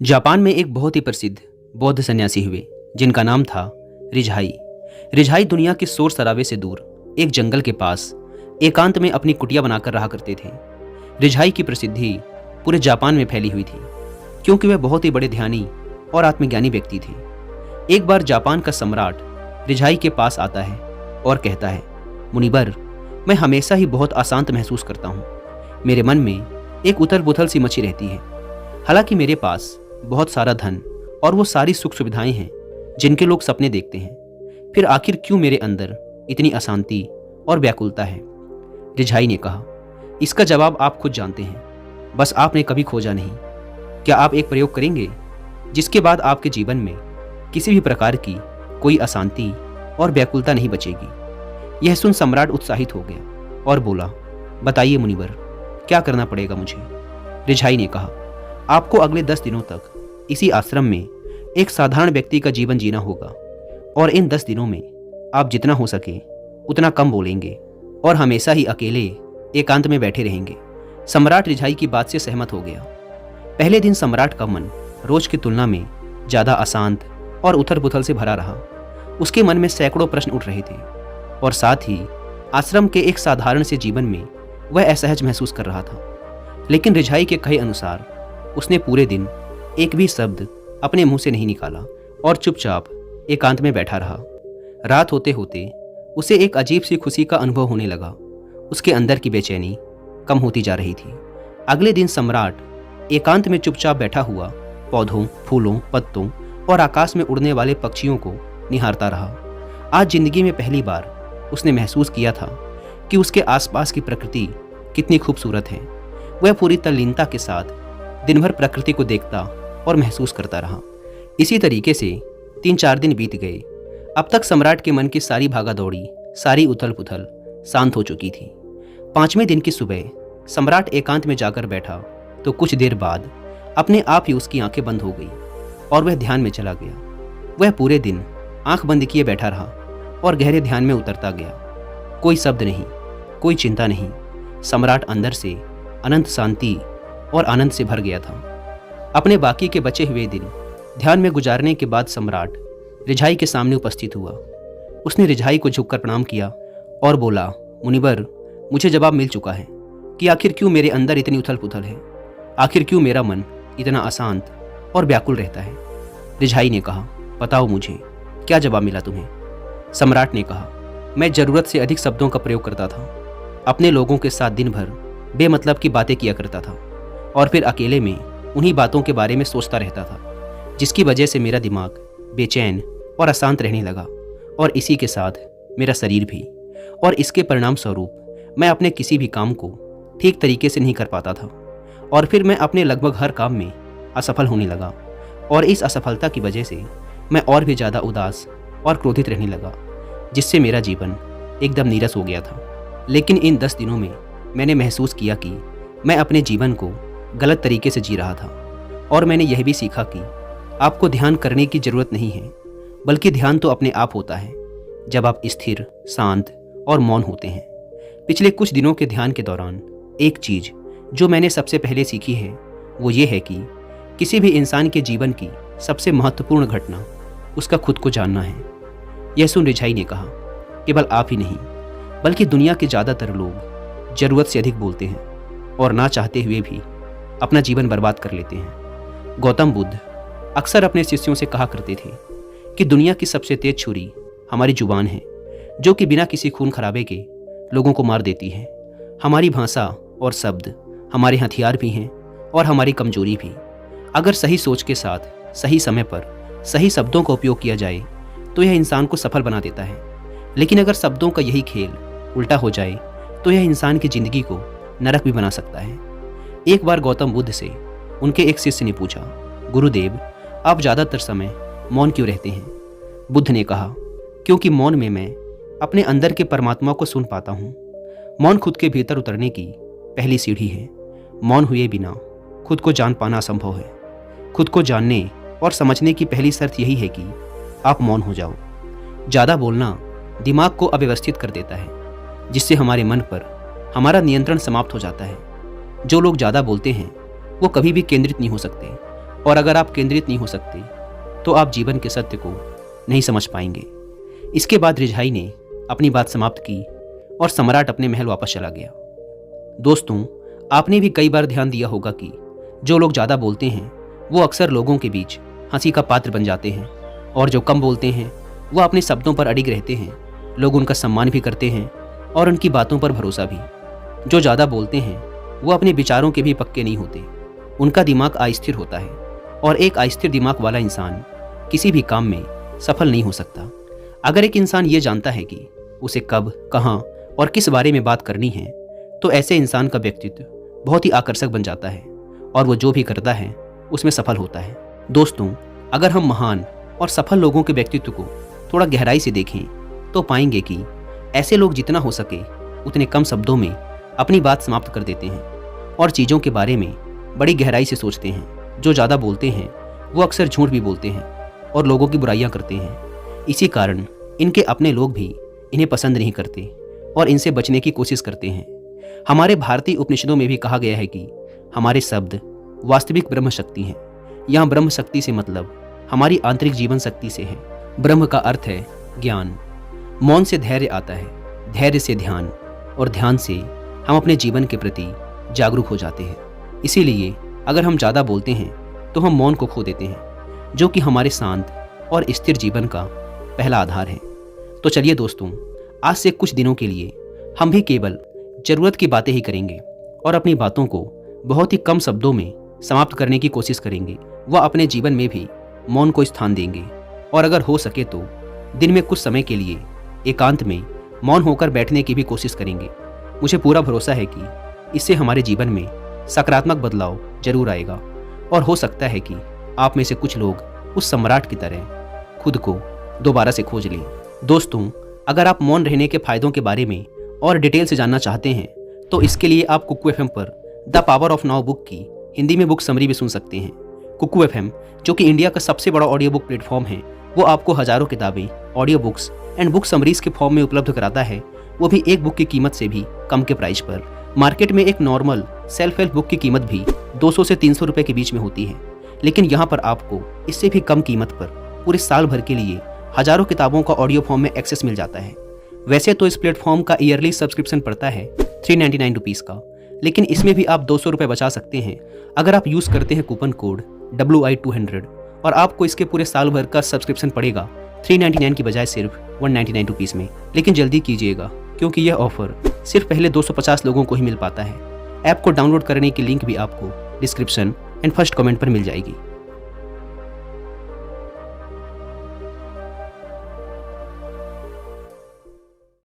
Japan में एक बहुत ही प्रसिद्ध बौद्ध सन्यासी हुए जिनका नाम था रिझाई। रिझाई दुनिया के शोर शराबे से दूर एक जंगल के पास एकांत में अपनी कुटिया बनाकर रहा करते थे। रिझाई की प्रसिद्धि पूरे जापान में फैली हुई थी क्योंकि वह बहुत ही बड़े ध्यानी और आत्मज्ञानी व्यक्ति थे। एक बार जापान का सम्राट रिझाई के पास आता है और कहता है, मुनिवर, मैं हमेशा ही बहुत अशांत महसूस करता हूँ। मेरे मन में एक उथल पुथल सी मची रहती है। हालांकि मेरे पास बहुत सारा धन और वो सारी सुख सुविधाएं हैं जिनके लोग सपने देखते हैं, फिर आखिर क्यों मेरे अंदर इतनी अशांति और व्याकुलता है। रिझाई ने कहा, इसका जवाब आप खुद जानते हैं, बस आपने कभी खोजा नहीं। क्या आप एक प्रयोग करेंगे जिसके बाद आपके जीवन में किसी भी प्रकार की कोई अशांति और व्याकुलता नहीं बचेगी। यह सुन सम्राट उत्साहित हो गया और बोला, बताइए मुनिवर, क्या करना पड़ेगा मुझे। रिझाई ने कहा, आपको अगले 10 दिनों तक इसी आश्रम में एक साधारण व्यक्ति का जीवन जीना होगा और इन 10 दिनों में आप जितना हो सके उतना कम बोलेंगे और हमेशा ही अकेले एकांत में बैठे रहेंगे। सम्राट रिझाई की बात से सहमत हो गया। पहले दिन सम्राट का मन रोज की तुलना में ज़्यादा अशांत और उथल पुथल से भरा रहा। उसके मन में सैकड़ों प्रश्न उठ रहे थे और साथ ही आश्रम के एक साधारण से जीवन में वह असहज महसूस कर रहा था। लेकिन रिझाई के कहे अनुसार उसने पूरे दिन एक भी शब्द अपने मुंह से नहीं निकाला और चुपचाप एकांत में बैठा रहा। रात होते होते उसे एक अजीब सी खुशी का अनुभव होने लगा। उसके अंदर की बेचैनी कम होती जा रही थी। अगले दिन सम्राट एकांत में चुपचाप बैठा हुआ पौधों, फूलों, पत्तों और आकाश में उड़ने वाले पक्षियों को निहारता रहा। आज जिंदगी में पहली बार उसने महसूस किया था कि उसके आसपास की प्रकृति कितनी खूबसूरत है। वह पूरी तल्लीनता के साथ दिन भर प्रकृति को देखता और महसूस करता रहा। इसी तरीके से 3-4 दिन बीत गए। अब तक सम्राट के मन की सारी भागा दौड़ी, सारी उथल पुथल शांत हो चुकी थी। 5वें दिन की सुबह सम्राट एकांत में जाकर बैठा तो कुछ देर बाद अपने आप ही उसकी आंखें बंद हो गई और वह ध्यान में चला गया। वह पूरे दिन आंख बंद किए बैठा रहा और गहरे ध्यान में उतरता गया। कोई शब्द नहीं, कोई चिंता नहीं। सम्राट अंदर से अनंत शांति और आनंद से भर गया था। अपने बाकी के बचे हुए दिन ध्यान में गुजारने के बाद सम्राट रिझाई के सामने उपस्थित हुआ। उसने रिझाई को झुककर प्रणाम किया और बोला, मुनिवर, मुझे जवाब मिल चुका है कि आखिर क्यों मेरे अंदर इतनी उथल पुथल है, आखिर क्यों मेरा मन इतना अशांत और व्याकुल रहता है। रिझाई ने कहा, बताओ मुझे, क्या जवाब मिला तुम्हें। सम्राट ने कहा, मैं ज़रूरत से अधिक शब्दों का प्रयोग करता था, अपने लोगों के साथ दिन भर बेमतलब की बातें किया करता था और फिर अकेले में उन्हीं बातों के बारे में सोचता रहता था, जिसकी वजह से मेरा दिमाग बेचैन और अशांत रहने लगा और इसी के साथ मेरा शरीर भी। और इसके परिणाम स्वरूप मैं अपने किसी भी काम को ठीक तरीके से नहीं कर पाता था और फिर मैं अपने लगभग हर काम में असफल होने लगा और इस असफलता की वजह से मैं और भी ज़्यादा उदास और क्रोधित रहने लगा, जिससे मेरा जीवन एकदम नीरस हो गया था। लेकिन इन 10 दिनों में मैंने महसूस किया कि मैं अपने जीवन को गलत तरीके से जी रहा था और मैंने यह भी सीखा कि आपको ध्यान करने की ज़रूरत नहीं है, बल्कि ध्यान तो अपने आप होता है जब आप स्थिर, शांत और मौन होते हैं। पिछले कुछ दिनों के ध्यान के दौरान एक चीज़ जो मैंने सबसे पहले सीखी है वो ये है कि किसी भी इंसान के जीवन की सबसे महत्वपूर्ण घटना उसका खुद को जानना है। यह सुन रिझाई ने कहा, केवल आप ही नहीं बल्कि दुनिया के ज़्यादातर लोग ज़रूरत से अधिक बोलते हैं और ना चाहते हुए भी अपना जीवन बर्बाद कर लेते हैं। गौतम बुद्ध अक्सर अपने शिष्यों से कहा करते थे कि दुनिया की सबसे तेज छुरी हमारी जुबान है, जो कि बिना किसी खून खराबे के लोगों को मार देती है। हमारी भाषा और शब्द हमारे हथियार भी हैं और हमारी कमजोरी भी। अगर सही सोच के साथ सही समय पर सही शब्दों का उपयोग किया जाए तो यह इंसान को सफल बना देता है। लेकिन अगर शब्दों का यही खेल उल्टा हो जाए तो यह इंसान की जिंदगी को नरक भी बना सकता है। एक बार गौतम बुद्ध से उनके एक शिष्य ने पूछा, गुरुदेव, आप ज़्यादातर समय मौन क्यों रहते हैं। बुद्ध ने कहा, क्योंकि मौन में मैं अपने अंदर के परमात्मा को सुन पाता हूँ। मौन खुद के भीतर उतरने की पहली सीढ़ी है। मौन हुए बिना खुद को जान पाना असंभव है। खुद को जानने और समझने की पहली शर्त यही है कि आप मौन हो जाओ। ज़्यादा बोलना दिमाग को अव्यवस्थित कर देता है, जिससे हमारे मन पर हमारा नियंत्रण समाप्त हो जाता है। जो लोग ज़्यादा बोलते हैं वो कभी भी केंद्रित नहीं हो सकते और अगर आप केंद्रित नहीं हो सकते तो आप जीवन के सत्य को नहीं समझ पाएंगे। इसके बाद रिझाई ने अपनी बात समाप्त की और सम्राट अपने महल वापस चला गया। दोस्तों, आपने भी कई बार ध्यान दिया होगा कि जो लोग ज़्यादा बोलते हैं वो अक्सर लोगों के बीच हंसी का पात्र बन जाते हैं, और जो कम बोलते हैं वो अपने शब्दों पर अडिग रहते हैं। लोग उनका सम्मान भी करते हैं और उनकी बातों पर भरोसा भी। जो ज़्यादा बोलते हैं वो अपने विचारों के भी पक्के नहीं होते, उनका दिमाग अस्थिर होता है, और एक अस्थिर दिमाग वाला इंसान किसी भी काम में सफल नहीं हो सकता। अगर एक इंसान ये जानता है कि उसे कब, कहाँ और किस बारे में बात करनी है, तो ऐसे इंसान का व्यक्तित्व बहुत ही आकर्षक बन जाता है और वो जो भी करता है उसमें सफल होता है। दोस्तों, अगर हम महान और सफल लोगों के व्यक्तित्व को थोड़ा गहराई से देखें तो पाएंगे कि ऐसे लोग जितना हो सके उतने कम शब्दों में अपनी बात समाप्त कर देते हैं और चीज़ों के बारे में बड़ी गहराई से सोचते हैं। जो ज़्यादा बोलते हैं वो अक्सर झूठ भी बोलते हैं और लोगों की बुराइयां करते हैं। इसी कारण इनके अपने लोग भी इन्हें पसंद नहीं करते और इनसे बचने की कोशिश करते हैं। हमारे भारतीय उपनिषदों में भी कहा गया है कि हमारे शब्द वास्तविक ब्रह्म शक्ति हैं। यहाँ ब्रह्म शक्ति से मतलब हमारी आंतरिक जीवन शक्ति से है। ब्रह्म का अर्थ है ज्ञान। मौन से धैर्य आता है, धैर्य से ध्यान, और ध्यान से हम अपने जीवन के प्रति जागरूक हो जाते हैं। इसीलिए अगर हम ज़्यादा बोलते हैं तो हम मौन को खो देते हैं, जो कि हमारे शांत और स्थिर जीवन का पहला आधार है। तो चलिए दोस्तों, आज से कुछ दिनों के लिए हम भी केवल ज़रूरत की बातें ही करेंगे और अपनी बातों को बहुत ही कम शब्दों में समाप्त करने की कोशिश करेंगे। वह अपने जीवन में भी मौन को स्थान देंगे, और अगर हो सके तो दिन में कुछ समय के लिए एकांत में मौन होकर बैठने की भी कोशिश करेंगे। मुझे पूरा भरोसा है कि इससे हमारे जीवन में सकारात्मक बदलाव जरूर आएगा, और हो सकता है कि आप में से कुछ लोग उस सम्राट की तरह खुद को दोबारा से खोज लें। दोस्तों, अगर आप मौन रहने के फायदों के बारे में और डिटेल से जानना चाहते हैं तो इसके लिए आप कुकू एफएम पर the power of now book की हिंदी में बुक समरी भी सुन सकते हैं। कुकू एफएम, जो कि इंडिया का सबसे बड़ा ऑडियो बुक प्लेटफॉर्म है, वो आपको हजारों किताबें, audio books and book summaries के फॉर्म में उपलब्ध कराता है, वो भी एक बुक की कीमत से भी कम के प्राइस पर। मार्केट में एक नॉर्मल सेल्फ हेल्प बुक की कीमत भी 200 से 300 रुपए के बीच में होती है, लेकिन यहाँ पर आपको इससे भी कम कीमत पर पूरे साल भर के लिए हजारों किताबों का ऑडियो फॉर्म में एक्सेस मिल जाता है। वैसे तो इस प्लेटफॉर्म का ईयरली सब्सक्रिप्शन पड़ता है 399 रुपीज़ का, लेकिन इसमें भी आप 200 रुपये बचा सकते हैं अगर आप यूज़ करते हैं कूपन कोड WI200, और आपको इसके पूरे साल भर का सब्सक्रिप्शन पड़ेगा 399 की बजाय सिर्फ 199 रुपीज़ में। लेकिन जल्दी कीजिएगा, क्योंकि यह ऑफर सिर्फ पहले 250 लोगों को ही मिल पाता है। ऐप को डाउनलोड करने की लिंक भी आपको डिस्क्रिप्शन एंड फर्स्ट कमेंट पर मिल जाएगी।